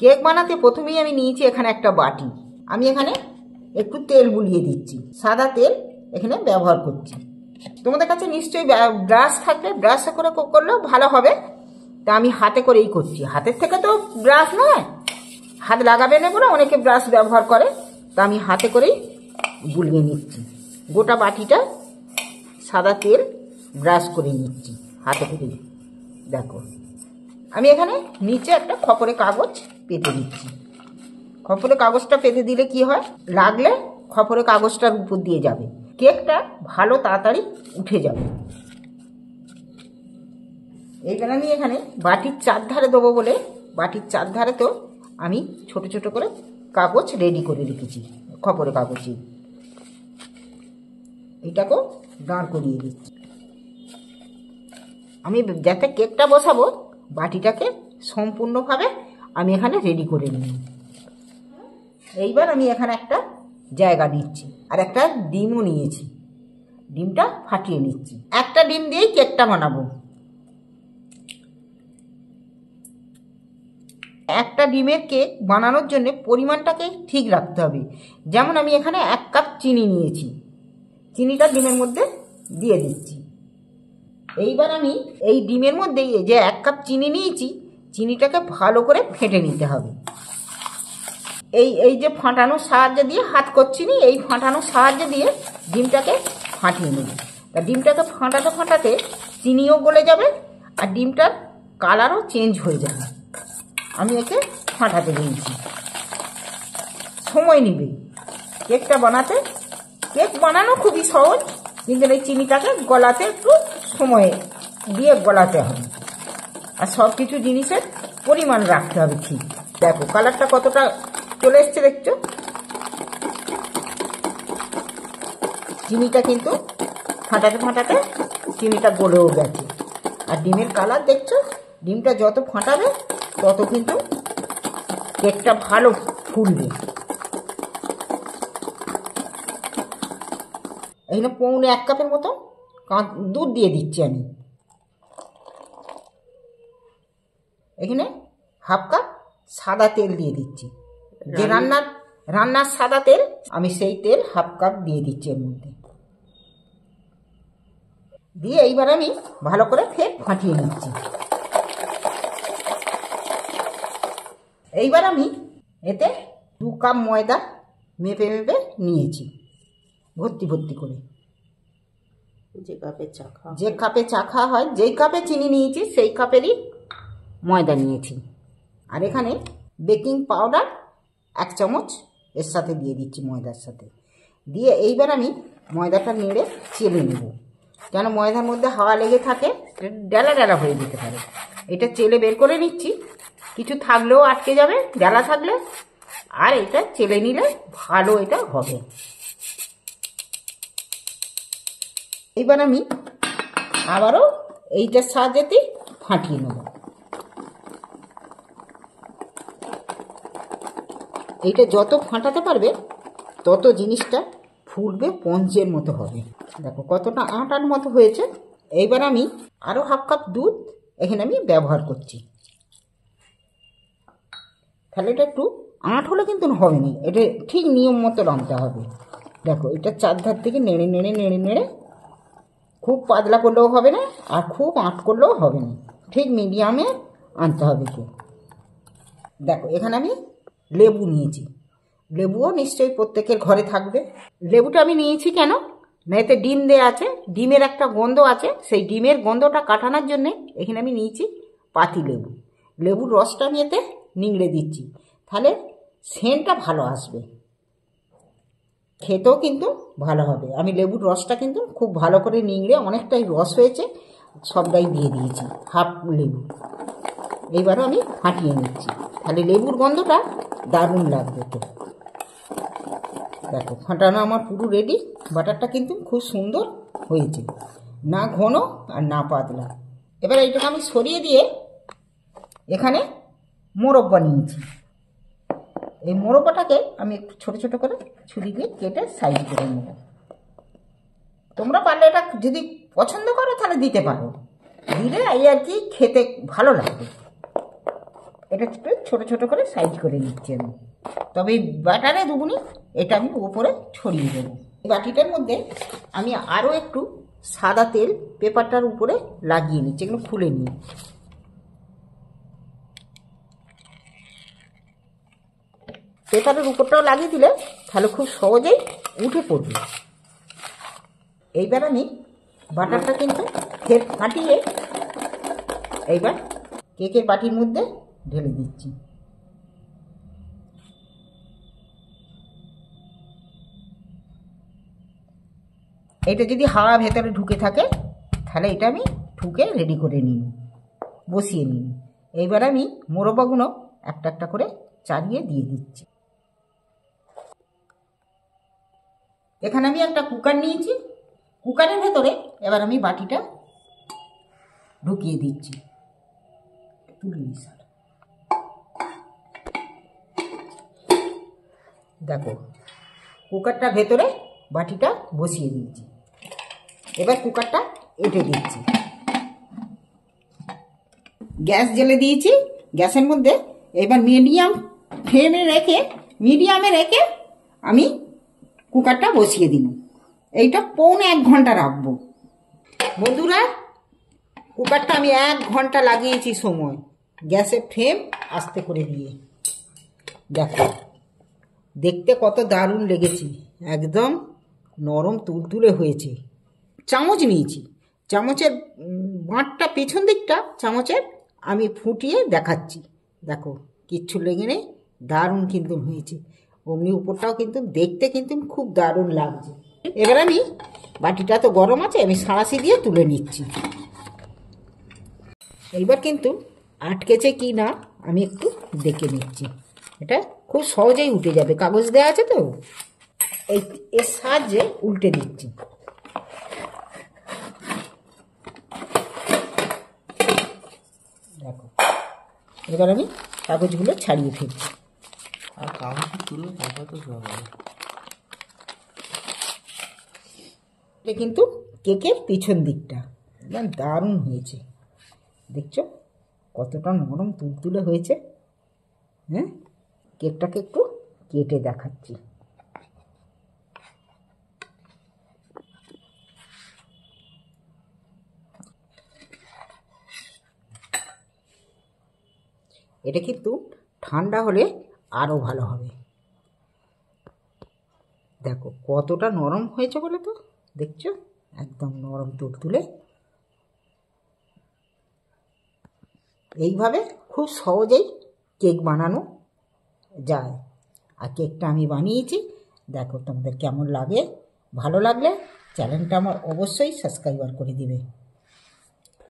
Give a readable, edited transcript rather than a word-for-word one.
Cake বানাতে প্রথমেই আমি নিয়েছি এখানে একটা বাটি। আমি এখানে একটু তেল বুলিয়ে দিচ্ছি, সাদা তেল এখানে ব্যবহার করছি। তোমাদের কাছে নিশ্চয়ই ব্রাশ থাকবে, ব্রাশে করে করলেও ভালো হবে। তা আমি হাতে করেই করছি, হাতের থেকে তো ব্রাশ নয়, হাত লাগাবে না বলে অনেকে ব্রাশ ব্যবহার করে। তা আমি হাতে করেই বুলিয়ে নিচ্ছি। গোটা বাটিটা সাদা তেল ব্রাশ করে নিচ্ছি হাতে করেই। দেখো আমি এখানে নিচে একটা খপরে কাগজ পেতে দিচ্ছি। খপরে কাগজটা পেতে দিলে কি হয়, লাগলে খপরে কাগজটার উপর দিয়ে যাবে, কেকটা ভালো তাড়াতাড়ি উঠে যাবে। এইবার আমি এখানে বাটির চারধারে দেবো বলে বাটির চারধারে তো আমি ছোট ছোট করে কাগজ রেডি করে রেখেছি, খপরে কাগজে। এটাকেও দাঁড় করিয়ে দিচ্ছি। আমি যাতে কেকটা বসাবো বাটিটাকে সম্পূর্ণভাবে আমি এখানে রেডি করে নিই। এইবার আমি এখানে একটা জায়গা নিচ্ছি, আর একটা ডিমও নিয়েছি, ডিমটা ফাটিয়ে নিচ্ছি। একটা ডিম দিয়েই কেকটা বানাবো। একটা ডিমের কেক বানানোর জন্য পরিমাণটাকে ঠিক রাখতে হবে। যেমন আমি এখানে 1 কাপ চিনি নিয়েছি, চিনিটা ডিমের মধ্যে দিয়ে দিচ্ছি। এইবার আমি এই ডিমের মধ্যে যে 1 কাপ চিনি নিয়েছি, চিনিটাকে ভালো করে ফেটে নিতে হবে। এই যে ফাটানোর সাহায্য দিয়ে, হাত করছি নি, এই ফাটানোর সাহায্য দিয়ে ডিমটাকে ফাটিয়ে নেব। তা ডিমটাকে ফাটাতে ফাটাতে চিনিও গলে যাবে আর ডিমটার কালারও চেঞ্জ হয়ে যাবে। আমি একে ফাটাতে দিয়েছি। সময় নেবে কেকটা বানাতে। কেক বানানো খুবই সহজ, কিন্তু এই চিনিটাকে গলাতে একটু সময় দিয়ে গলাতে হবে, আর সব কিছু জিনিসের পরিমাণ রাখতে হবে ঠিক। দেখো কালারটা কতটা চলে এসছে, দেখছো? চিনিটা কিন্তু ফাটাতে ফাটাতে চিনিটা গলেও গেছে। আর ডিমের কালার দেখছো, ডিমটা যত ফাটাবে তত কিন্তু কেকটা ভালো ফুলবে। এখানে পৌনে 1 কাপের মতো দুধ দিয়ে দিচ্ছি আমি। এখানে 1/2 কাপ সাদা তেল দিয়ে দিচ্ছি, যে রান্নার সাদা তেল, আমি সেই তেল 1/2 কাপ দিয়ে দিচ্ছি এর মধ্যে দিয়ে এইবার আমি ভালো করে ফের ফাটিয়ে নিচ্ছি। এইবার আমি এতে 2 কাপ ময়দা মেপে মেপে নিয়েছি, ভর্তি ভর্তি করে। যে কাপে চা খাওয়া হয়, যেই কাপে চিনি নিয়েছি সেই কাপেরই ময়দা নিয়েছি। আর এখানে বেকিং পাউডার 1 চামচ এর সাথে দিয়ে দিচ্ছি, ময়দার সাথে দিয়ে এইবার আমি ময়দাটা নেড়ে চেলে নেব। কেন ময়দার মধ্যে হাওয়া লেগে থাকে, ডেলা ডেলা হয়ে যেতে পারে। এটা চেলে বের করে নিচ্ছি, কিছু থাকলেও আটকে যাবে ডেলা থাকলে, আর এটা চেলে নিলে ভালো এটা হবে। এবার আমি আবারও এইটার সাহায্যে ফাটিয়ে নেব। এইটা যত ফাটাতে পারবে তত জিনিসটা ফুলবে, পঞ্চের মতো হবে। দেখো কতটা আটার মতো হয়েছে। এইবার আমি আরও 1/2 কাপ দুধ এখানে আমি ব্যবহার করছি। তাহলে এটা একটু আঁট হলে কিন্তু হবে না, এটা ঠিক নিয়ম মতো রাঁধতে হবে। দেখো এটা চারধার থেকে নেড়ে নেড়ে নেড়ে নেড়ে, খুব পাতলা করলেও হবে না আর খুব আঁট করলেও হবে না, ঠিক মিডিয়ামে আনতে হবে কি। দেখো এখানে আমি লেবু নিয়েছি, লেবুও নিশ্চয়ই প্রত্যেকের ঘরে থাকবে। লেবুটা আমি নিয়েছি কেন না, এতে ডিম দেওয়া আছে, ডিমের একটা গন্ধ আছে, সেই ডিমের গন্ধটা কাটানোর জন্যে এখানে আমি নিয়েছি পাতি লেবু। লেবুর রসটা আমি এতে নিংড়ে দিচ্ছি, তাহলে সেন্টটা ভালো আসবে, খেতেও কিন্তু ভালো হবে। আমি লেবুর রসটা কিন্তু খুব ভালো করে নিংড়ে, অনেকটাই রস হয়েছে, সবটাই দিয়ে দিয়েছি, 1/2 লেবু। এইবারও আমি ফাটিয়ে নিচ্ছি, তাহলে লেবুর গন্ধটা দারুণ লাগবে। তো দেখো ফাটানো আমার পুরো রেডি। বাটারটা কিন্তু খুব সুন্দর হয়েছে, না ঘন আর না পাতলা। এবার এইটাকে আমি সরিয়ে দিয়ে এখানে মোরব্বা নিয়েছি। এই মোরব্বাটাকে আমি একটু ছোট ছোট করে ছুরি দিয়ে কেটে সাইজ করে নেব। তোমরা পারলে এটা যদি পছন্দ করো তাহলে দিতে পারো, দিলে এই আর কি খেতে ভালো লাগবে। এটা একটু ছোটো ছোটো করে সাইজ করে নিচ্ছি আমি। তবে এই বাটারে দুগুনি এটা আমি উপরে ছড়িয়ে দেবো। বাটিটার মধ্যে আমি আরও একটু সাদা তেল পেপারটার উপরে লাগিয়ে নিচ্ছি, এগুলো খুলে নিই। পেপারের উপরটাও লাগিয়ে দিলে তাহলে খুব সহজেই উঠে পড়বে। এইবার আমি বাটারটা কিন্তু ফের ফাটিয়ে এইবার কেকের বাটির মধ্যে ঢেলে দিচ্ছি। এটা যদি হাওয়া ভেতরে ঢুকে থাকে তাহলে এটা আমি ঠুকে রেডি করে নিই, বসিয়ে নিই। এইবার আমি মোরব্বাগুলো একটা একটা করে চালিয়ে দিয়ে দিচ্ছি। এখানে আমি একটা কুকার নিয়েছি, কুকারের ভেতরে এবার আমি বাটিটা ঢুকিয়ে দিচ্ছি। দেখো কুকারটার ভেতরে বাটিটা বসিয়ে দিয়েছি। এবার কুকারটা এঁটে দিচ্ছি। গ্যাস জ্বেলে দিয়েছি। গ্যাসের মধ্যে এবার মিডিয়ামে রেখে আমি কুকারটা বসিয়ে দিন। এইটা পৌনে 1 ঘন্টা রাখবো। বন্ধুরা, কুকারটা আমি 1 ঘন্টা লাগিয়েছি সময়, গ্যাসের ফ্লেম আস্তে করে দিয়ে। দেখো দেখতে কত দারুণ লেগেছে, একদম নরম তুলতুলে হয়েছে। চামচ নিয়েছি, চামচের বাঁটটা পেছন দিকটা চামচের আমি ফুটিয়ে দেখাচ্ছি। দেখো কিচ্ছু লেগে নেই, দারুণ কিন্তু হয়েছে। অমনি উপরটাও কিন্তু দেখতে কিন্তু খুব দারুণ লাগছে। এবার আমি বাটিটা তো গরম আছে, আমি সাঁড়াশি দিয়ে তুলে নিচ্ছি। এইবার কিন্তু আটকেছে কি না আমি একটু দেখে নিচ্ছি। এটা খুব সহজেই উঠে যাবে, কাগজ দেওয়া আছে তো। এর সাহায্যে উল্টে দিচ্ছি। দেখো এবার আমি কাগজগুলো ছাড়িয়ে ফেলছি। আর কাগজ তুলে তারপর তো যাবে। এটা কিন্তু কেকের পিছন দিকটা একদম দারুণ হয়েছে। দেখছো কতটা নরম তুলতুলে হয়েছে। হ্যাঁ, কেকটাকে একটু কেটে দেখাচ্ছি। এটা কিন্তু ঠান্ডা হলে আরও ভালো হবে। দেখো কতটা নরম হয়েছে বলে তো, দেখছো একদম নরম তুলতুলে। এইভাবে খুব সহজেই কেক বানানো যায়। আর কেকটা আমি বানিয়েছি, দেখো তোমাদের কেমন লাগে। ভালো লাগলে চ্যানেলটা আমার অবশ্যই সাবস্ক্রাইব করে দিবে।